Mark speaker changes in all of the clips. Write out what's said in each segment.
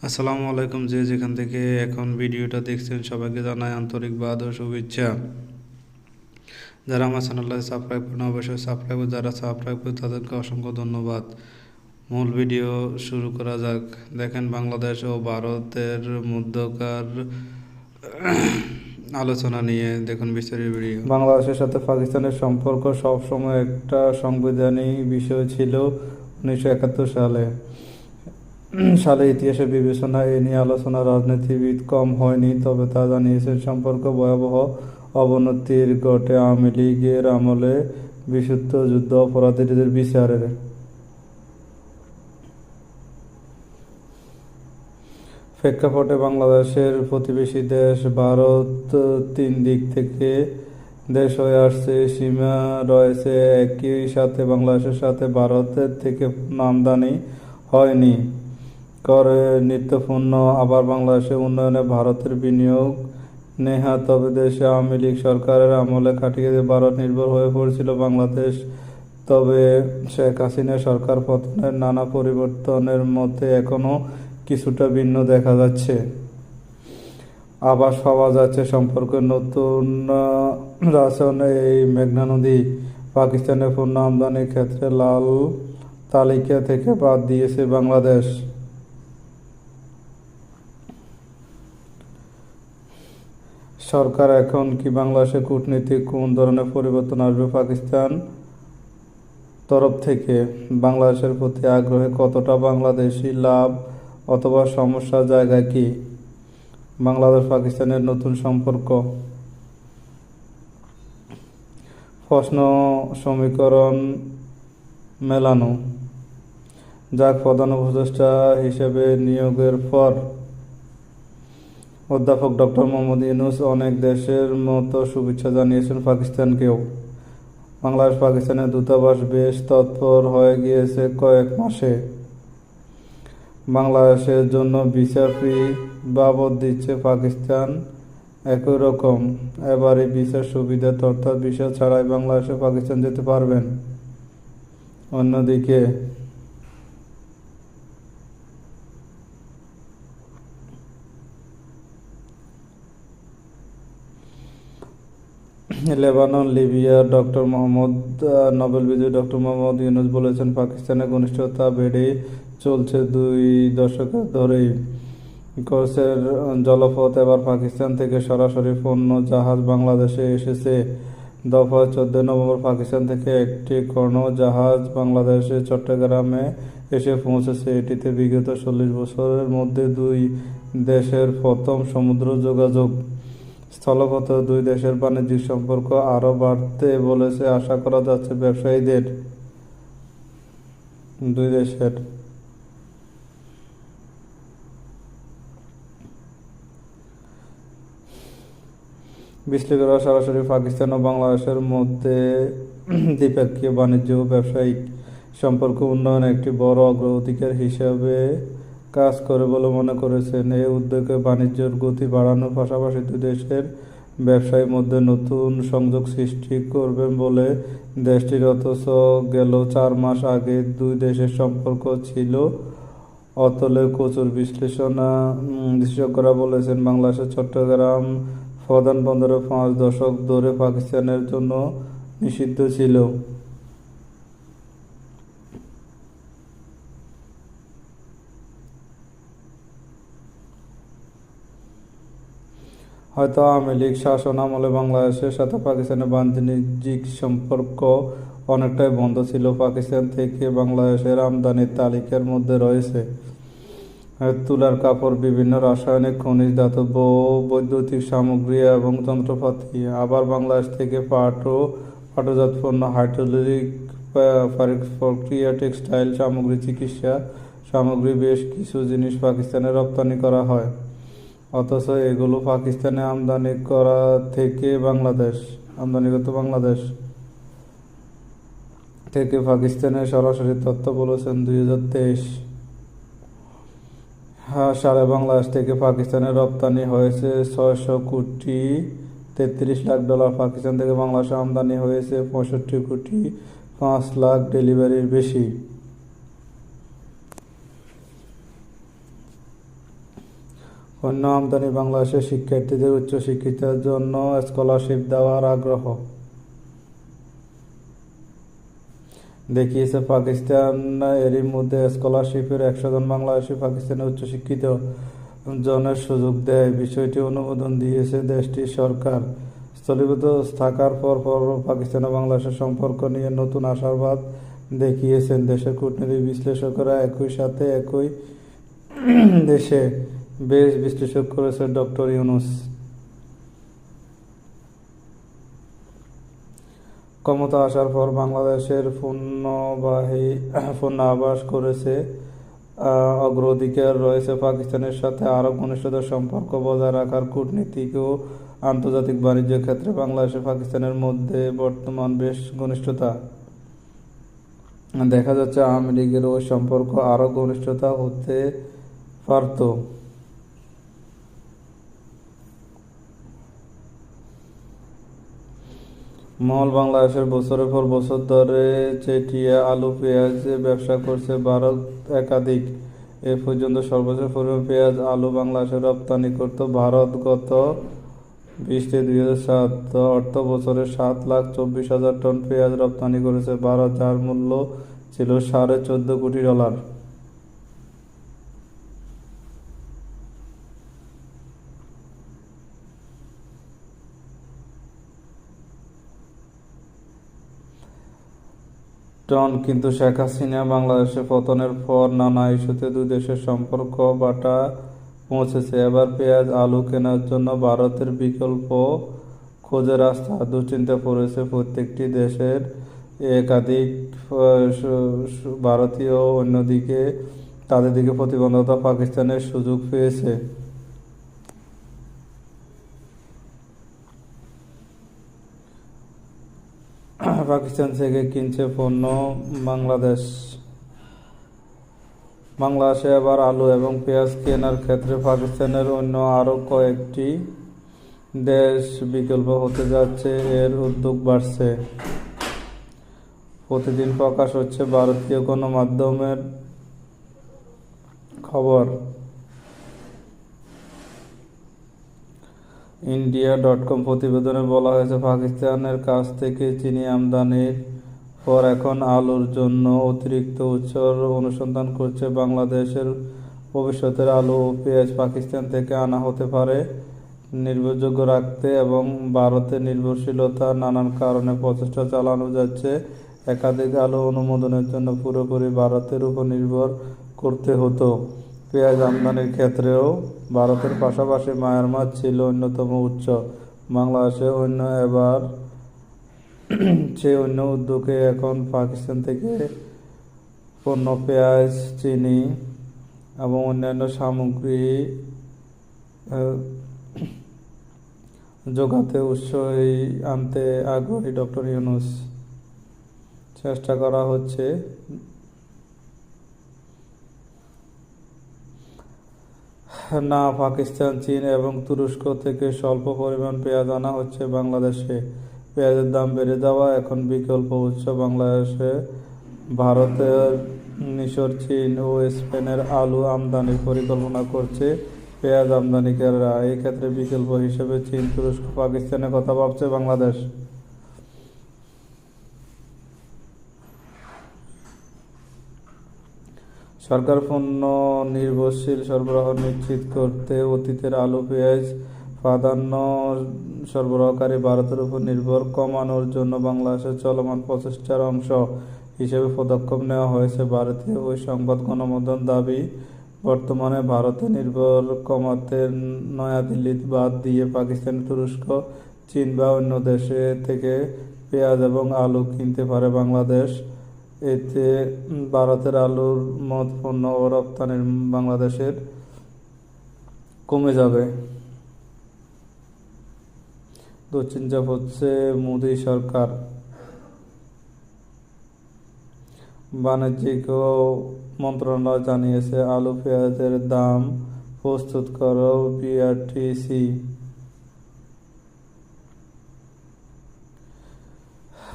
Speaker 1: আসসালামু আলাইকুম। যে যেখান থেকে এখন ভিডিওটা দেখছেন সবাইকে জানাই আন্তরিক বাদ ও শুভেচ্ছা। যারা আমার চ্যানেলটা সাবস্ক্রাইব করেন অবশ্যই সাবস্ক্রাইব, যারা সাবস্ক্রাইব করে তাদেরকে অসংখ্য ধন্যবাদ। মূল ভিডিও শুরু করা যাক। দেখেন, বাংলাদেশ ও ভারতের মধ্যকার আলোচনা নিয়ে দেখুন বিস্তারিত ভিডিও। বাংলাদেশের সাথে পাকিস্তানের সম্পর্ক সবসময় একটা সাংবিধানিক বিষয় ছিল। 1971 সালে ইতিহাসের বিবেচনায় এ নিয়ে আলোচনা রাজনীতিবিদ কম হয়নি, তবে তা জানিয়েছেন সম্পর্ক ভয়াবহ অবনতির ঘটে আওয়ামী লীগের আমলে বিশুদ্ধ যুদ্ধ অপরাধীদের বিচারের প্রেক্ষাপটে বাংলাদেশের প্রতিবেশী দেশ ভারত তিন দিক থেকে দেশ হয়ে আসছে, সীমা রয়েছে। একই সাথে বাংলাদেশের সাথে ভারতের থেকে আমদানি হয়নি করে নিত্যপণ্য, আবার বাংলাদেশের উন্নয়নে ভারতের বিনিয়োগ নেহা। তবে দেশে আওয়ামী লীগ সরকারের আমলে কাটিয়ে ভারত নির্ভর হয়ে পড়ছিল বাংলাদেশ। তবে শেখ হাসিনা সরকার পতনের নানা পরিবর্তনের মধ্যে এখনও কিছুটা ভিন্ন দেখা যাচ্ছে। আভাস পাওয়া যাচ্ছে সম্পর্কের নতুন রাসন। এই মেঘনা নদী পাকিস্তানের পণ্য আমদানির ক্ষেত্রে লাল তালিকা থেকে বাদ দিয়েছে বাংলাদেশ। সরকার এখন কি বাংলাদেশের কূটনীতিক কোন ধরনের পরিবর্তন আসবে পাকিস্তান তরফ থেকে? বাংলাদেশের প্রতি আগ্রহে কতটা বাংলাদেশি লাভ অথবা সমস্যার জায়গা কি? বাংলাদেশ পাকিস্তানের নতুন সম্পর্ক প্রশ্ন সমীকরণ মেলানো যাক। প্রধান উপদেষ্টা হিসেবে নিয়োগের পর অধ্যাপক ডক্টর মোহাম্মদ ইউনূস অনেক দেশের মতো শুভেচ্ছা জানিয়েছেন পাকিস্তানকেও। বাংলাদেশ পাকিস্তানের দূতাবাস বেশ তৎপর হয়ে গিয়েছে কয়েক মাসে। বাংলাদেশের জন্য ভিসা ফ্রি বাবদ দিচ্ছে পাকিস্তান। একই রকম এবারে ভিসার সুবিধা, অর্থাৎ ভিসা ছাড়াই বাংলাদেশে পাকিস্তান যেতে পারবেন। অন্যদিকে লেবানন, লিবিয়া নোবেল বিজয়ী ডক্টর মোহাম্মদ ইউনূস বলেছেন, পাকিস্তানের ঘনিষ্ঠতা বেড়েই চলছে 2 দশক ধরেই। কোর্সের জলপথ এবার পাকিস্তান থেকে সরাসরি পণ্য জাহাজ বাংলাদেশে এসেছে। দফা 14 নভেম্বর পাকিস্তান থেকে একটি কোনো জাহাজ বাংলাদেশের চট্টগ্রামে এসে পৌঁছেছে। এটিতে বিগত 40 বছরের মধ্যে দুই দেশের প্রথম সমুদ্র যোগাযোগ। স্থলপথে দুই দেশের বাণিজ্যিক সম্পর্ক আরও বাড়তে বলেছে আশা করা যাচ্ছে ব্যবসায়ীদের। দুই দেশের বিশ্লেষকরা সরাসরি পাকিস্তান ও বাংলাদেশের মধ্যে দ্বিপক্ষীয় বাণিজ্য ও ব্যবসায়িক সম্পর্ক উন্নয়ন একটি বড় অগ্রাধিকার হিসাবে কাজ করে বলে মনে করেছেন। এই উদ্যোগে বাণিজ্যের গতি বাড়ানোর পাশাপাশি দুই দেশের ব্যবসায়ীর মধ্যে নতুন সংযোগ সৃষ্টি করবে বলে দেশটির। অথচ গেল 4 মাস আগে দুই দেশের সম্পর্ক ছিল অতলের কচুর। বিশেষজ্ঞরা বলেছেন, বাংলাদেশের চট্টগ্রাম প্রধান বন্দরে 5 দশক ধরে পাকিস্তানের জন্য নিষিদ্ধ ছিল। হয়তো আওয়ামী লীগ শাসন আমলে বাংলাদেশের সাথে পাকিস্তানের বাণিজ্যিক সম্পর্ক অনেকটাই বন্ধ ছিল। পাকিস্তান থেকে বাংলাদেশের আমদানির তালিকার মধ্যে রয়েছে তুলার কাপড়, বিভিন্ন রাসায়নিক খনিজ, ধাতব বৈদ্যুতিক সামগ্রী এবং যন্ত্রপাতি। আবার বাংলাদেশ থেকে পাট ও পাটজাত পণ্য, হাইড্রোলিক প্রক্রিয়া, টেক্সটাইল সামগ্রী, চিকিৎসা সামগ্রী, বেশ কিছু জিনিস পাকিস্তানে রপ্তানি করা হয়। অথচ এগুলো পাকিস্তানে আমদানি বাংলাদেশ থেকে পাকিস্তানের সরাসরি তথ্য বলেছেন 2023 সালে বাংলাদেশ থেকে পাকিস্তানে রপ্তানি হয়েছে 600 কোটি 33 লাখ ডলার। পাকিস্তান থেকে বাংলাদেশে আমদানি হয়েছে 65 কোটি 5 লাখ, ডেলিভারির বেশি। অন্য আমদানি বাংলাদেশের শিক্ষার্থীদের উচ্চশিক্ষার জন্য স্কলারশিপ দেওয়ার আগ্রহ দেখিয়েছে পাকিস্তান। এরই মধ্যে স্কলারশিপের 100 জন বাংলাদেশি পাকিস্তানের উচ্চশিক্ষিত জনের সুযোগ দেয়। বিষয়টি অনুমোদন দিয়েছে দেশটির সরকার। স্থলীভূত থাকার পর পাকিস্তান ও বাংলাদেশের সম্পর্ক নিয়ে নতুন আশাবাদ দেখিয়েছেন দেশের কূটনৈতিক বিশ্লেষকেরা। একই সাথে একই দেশে বেশ বিশ্লেষণ করেছে ডক্টর ইউনূস। ক্ষমতা আসার পর বাংলাদেশের পূর্ণাভাস করেছে অগ্রাধিকার রয়েছে পাকিস্তানের সাথে আরও ঘনিষ্ঠতার সম্পর্ক বজায় রাখার। কূটনীতিক ও আন্তর্জাতিক বাণিজ্য ক্ষেত্রে বাংলাদেশ ও পাকিস্তানের মধ্যে বর্তমান বেশ ঘনিষ্ঠতা দেখা যাচ্ছে। আওয়ামী লীগের ওই সম্পর্ক আরও ঘনিষ্ঠতা হতে পারত। মল বাংলাদেশের বছরের পর বছর ধরে চেটিয়া আলু পেঁয়াজ ব্যবসা করছে ভারত একাধিক। এ পর্যন্ত সর্বোচ্চ পরিমাণ পেঁয়াজ আলু বাংলাদেশে রপ্তানি করত ভারত। গত 20-2007 অর্থ বছরে 7,24,000 টন পেঁয়াজ রপ্তানি করেছে ভারত, যার মূল্য ছিল $14.5 কোটি। কিন্তু শেখ হাসিনা বাংলাদেশে পতনের পর নানা ইস্যুতে দুই দেশের সম্পর্ক বাটা পৌঁছেছে। এবার পেঁয়াজ আলু কেনার জন্য ভারতের বিকল্প খোঁজে রাস্তা দুশ্চিন্তা পড়েছে প্রত্যেকটি দেশের। একাধিক ভারতীয় অন্যদিকে তাদের দিকে প্রতিবন্ধকতা পাকিস্তানের সুযোগ পেয়েছে। পাকিস্তান থেকে কিনছে পণ্য বাংলাদেশে এবার আলু এবং পেঁয়াজ কেনার ক্ষেত্রে পাকিস্তানের অন্য আরও কয়েকটি দেশ বিকল্প হতে যাচ্ছে। এর উদ্যোগ বাড়ছে। প্রতিদিন প্রকাশ হচ্ছে ভারতীয় গণমাধ্যমের খবর। India.com প্রতিবেদনে বলা হয়েছে, পাকিস্তানের কাছ থেকে চিনি আমদানির পর এখন আলুর জন্য অতিরিক্ত উৎসর অনুসন্ধান করছে বাংলাদেশের। ভবিষ্যতের আলু ও পেঁয়াজ পাকিস্তান থেকে আনা হতে পারে নির্ভরযোগ্য রাখতে এবং ভারতের নির্ভরশীলতা নানান কারণে প্রচেষ্টা চালানো যাচ্ছে। একাধিক আলু অনুমোদনের জন্য পুরোপুরি ভারতের উপর নির্ভর করতে হতো। পেঁয়াজ আমদানির ক্ষেত্রেও ভারতের পাশাপাশি মায়ানমার ছিল অন্যতম উৎস। বাংলাদেশে অন্য উদ্যোগে এখন পাকিস্তান থেকে পণ্য পেঁয়াজ, চিনি এবং অন্যান্য সামগ্রী যোগাতে উৎসাহী আনতে আগ্রহী ডক্টর ইউনূস। চেষ্টা করা হচ্ছে। না, পাকিস্তান, চীন এবং তুরস্ক থেকে স্বল্প পরিমাণ পেঁয়াজ আনা হচ্ছে বাংলাদেশে। পেঁয়াজের দাম বেড়ে যাওয়া এখন বিকল্প উৎস বাংলাদেশে। ভারতের, মিশর, চীন ও স্পেনের আলু আমদানির পরিকল্পনা করছে পেঁয়াজ আমদানিকারীরা। এই ক্ষেত্রে বিকল্প হিসেবে চীন, তুরস্ক, পাকিস্তানের কথা ভাবছে বাংলাদেশ। সরকার পণ্য নির্ভরশীল সরবরাহ নিশ্চিত করতে অতীতের আলু পেঁয়াজ প্রাধান্য সরবরাহকারী ভারতের উপর নির্ভর কমানোর জন্য বাংলাদেশের চলমান প্রচেষ্টার অংশ হিসেবে পদক্ষেপ নেওয়া হয়েছে। ভারতীয় ওই সংবাদ গণমাধ্যম দাবি, বর্তমানে ভারতে নির্ভর কমাতে নয়াদিল্লি বাদ দিয়ে পাকিস্তান, তুরস্ক, চীন বা অন্য দেশে থেকে পেঁয়াজ এবং আলু কিনতে পারে বাংলাদেশ। এতে ভারতের আলুর মত পণ্য ও রপ্তানি বাংলাদেশের কমে যাবে। দুশ্চিন্তা হচ্ছে মোদী সরকার। বাণিজ্যিক মন্ত্রণালয় জানিয়েছে, আলু পেঁয়াজের দাম প্রস্তুত করো বিআরটিসি।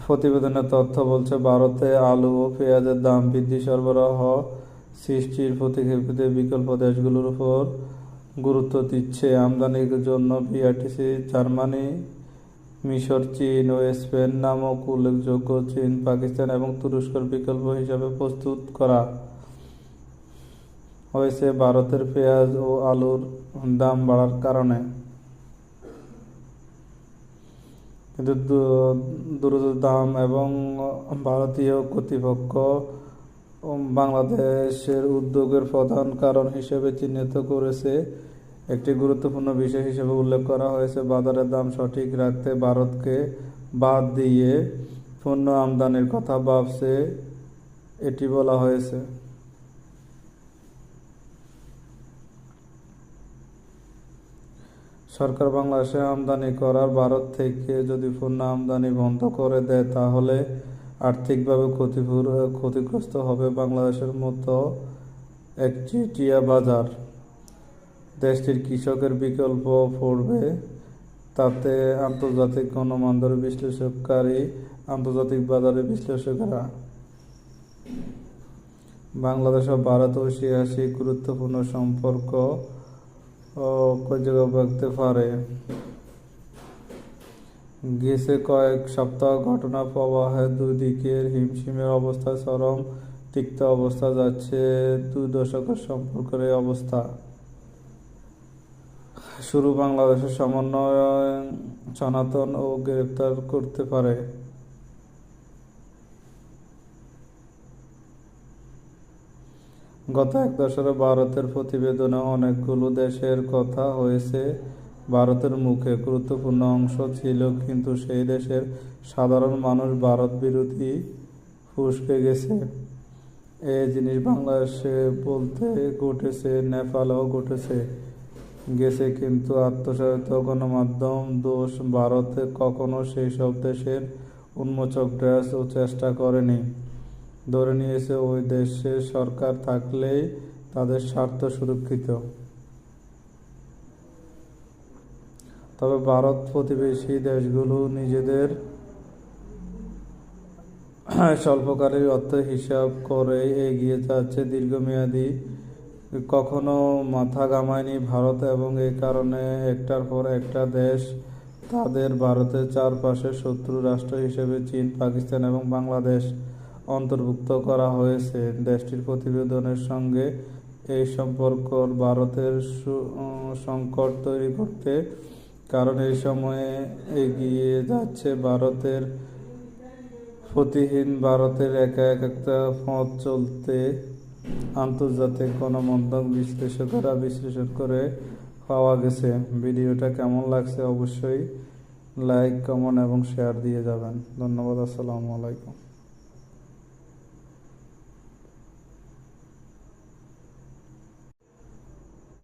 Speaker 1: প্রতিবেদনের তথ্য বলছে, ভারতে আলু ও পেঁয়াজের দাম বৃদ্ধি সরবরাহ সৃষ্টির পরিপ্রেক্ষিতে বিকল্প দেশগুলোর উপর গুরুত্ব দিচ্ছে। আমদানির জন্য বিআরটিসি জার্মানি, মিশর, চীন ও স্পেন নামক উল্লেখযোগ্য চীন, পাকিস্তান এবং তুরস্কের বিকল্প হিসাবে প্রস্তুত করা হয়েছে ভারতের পেঁয়াজ ও আলুর দাম বাড়ার কারণে। কিন্তু দ্রুত দাম এবং ভারতীয় কর্তৃপক্ষ বাংলাদেশের উদ্যোগের প্রধান কারণ হিসেবে চিহ্নিত করেছে। একটি গুরুত্বপূর্ণ বিষয় হিসেবে উল্লেখ করা হয়েছে বাজারের দাম সঠিক রাখতে ভারতকে বাদ দিয়ে পণ্য আমদানির কথা ভাবছে, এটি বলা হয়েছে। সরকার বাংলাদেশে আমদানি করার ভারত থেকে যদি পণ্য আমদানি বন্ধ করে দেয় তাহলে আর্থিকভাবে ক্ষতিগ্রস্ত হবে বাংলাদেশের মতো একচেটিয়া বাজার। দেশটির কৃষকের বিকল্প পড়বে। তাতে আন্তর্জাতিক গণমাধ্যমের আন্তর্জাতিক বাজারের বিশ্লেষকেরা বাংলাদেশ ও ভারত ঐতিহাসিক গুরুত্বপূর্ণ সম্পর্ক রাখতে পারে। গেছে কয়েক সপ্তাহ ঘটনা প্রবাহে দুই দিকের হিমশিমের অবস্থা চরম তিক্ত অবস্থা যাচ্ছে। 2 দশকের সম্পর্কের এই অবস্থা শুরু বাংলাদেশের সমন্বয় সনাতন ও গ্রেপ্তার করতে পারে। গত 1 দশকে ভারতের প্রতিবেদনে অনেকগুলো দেশের কথা হয়েছে। ভারতের মুখে গুরুত্বপূর্ণ অংশ ছিল, কিন্তু সেই দেশের সাধারণ মানুষ ভারত বিরোধী ফুঁসকে গেছে। এই জিনিস বাংলাদেশে বলতে ঘটেছে, নেপালেও গেছে, কিন্তু আত্মসায়িত গণমাধ্যম দোষ ভারতে কখনো সেই সব দেশের উন্মোচক ড্রেস ও চেষ্টা করেনি। ধরে নিয়েছে ওই দেশের সরকার থাকলেই তাদের স্বার্থ সুরক্ষিত। তবে ভারত প্রতিবেশী দেশগুলো নিজেদের স্বল্পকালীন অর্থ হিসাব করে এগিয়ে যাচ্ছে, দীর্ঘমেয়াদী কখনো মাথা ঘামায়নি ভারত, এবং এই কারণে একটার পর একটা দেশ তাদের ভারতের চারপাশে শত্রু রাষ্ট্র হিসেবে চীন, পাকিস্তান এবং বাংলাদেশ অন্তর্ভুক্ত করা হয়েছে। দেশটির প্রতিবেদনের সঙ্গে এই সম্পর্ক ভারতের সংকট তৈরি করতে, কারণ এই সময়ে এগিয়ে যাচ্ছে ভারতের প্রতিহীন ভারতের একা একটা পথ চলতে আন্তর্জাতিক গণমাধ্যম বিশ্লেষণ করে পাওয়া গেছে। ভিডিওটা কেমন লাগছে অবশ্যই লাইক, কমেন্ট এবং শেয়ার দিয়ে যাবেন। ধন্যবাদ। আসসালামু আলাইকুম।